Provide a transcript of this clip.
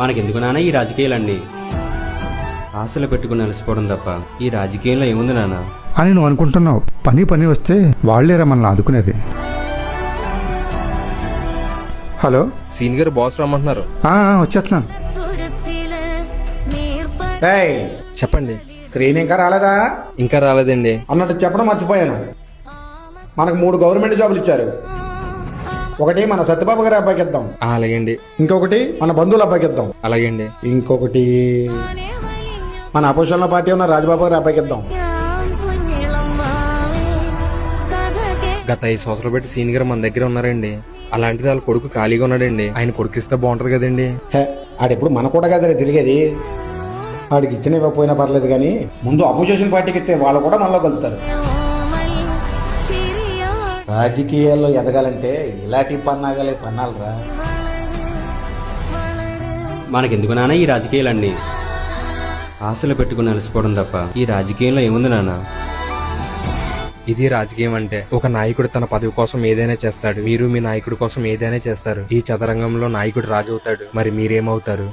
మనకెందుకు నాన్న ఈ రాజకీయాలన్నీ? ఆశలు పెట్టుకుని అలసిపోవడం తప్ప ఈ రాజకీయంలో ఏముంది నాన్న అని నువ్వు అనుకుంటున్నావు. పని వస్తే వాళ్లేరా మనల్ని ఆదుకునేది. హలో, సీన్ గారు బాస్ రమ్మంటున్నారు. వచ్చేస్తున్నాను. చెప్పండి. శ్రీని ఇంకా రాలేదా? ఇంకా రాలేదండి. అన్నట్టు చెప్పడం మర్చిపోయాను. మనకు 3 గవర్నమెంట్ జాబులు ఇచ్చారు. ఒకటి మన సత్యబాబు గారి అబ్బాయికి ఇద్దాం. అలాగండి. ఇంకొకటి మన బంధువుల అబ్బాయికి ఇద్దాం. అలాగండి. ఇంకొకటి మన అపోజిషన్ పార్టీ ఉన్న రాజబాబు గారి అబ్బాయికి ఇద్దాం. గత 5 సంవత్సరాలు బట్టి సీన్ గారు మన దగ్గర ఉన్నారండి. అలాంటిది వాళ్ళ కొడుకు ఖాళీగా ఉన్నాడండి. ఆయన కొడుకు ఇస్తే బాగుంటది కదండి. ఆడెప్పుడు మన కూడా కదా తిరిగేది. వాడికి ఇచ్చిన ఇవ్వకపోయినా పర్లేదు, కానీ ముందు అపోజిషన్ పార్టీకి ఇస్తే వాళ్ళు కూడా మనలో కలుగుతారు. రాజకీయాల్లో ఎదగాలంటే ఇలాంటి పన్నాలరా. మనకెందుకు నాన్న ఈ రాజకీయాలన్నీ? ఆశలు పెట్టుకుని అలసిపోవడం తప్ప ఈ రాజకీయంలో ఏముంది నాన్న? ఇది రాజకీయం అంటే ఒక నాయకుడు తన పదవి కోసం ఏదైనా చేస్తాడు. మీరు మీ నాయకుడి కోసం ఏదైనా చేస్తారు. ఈ చదరంగంలో నాయకుడు రాజు అవుతాడు. మరి మీరేమవుతారు?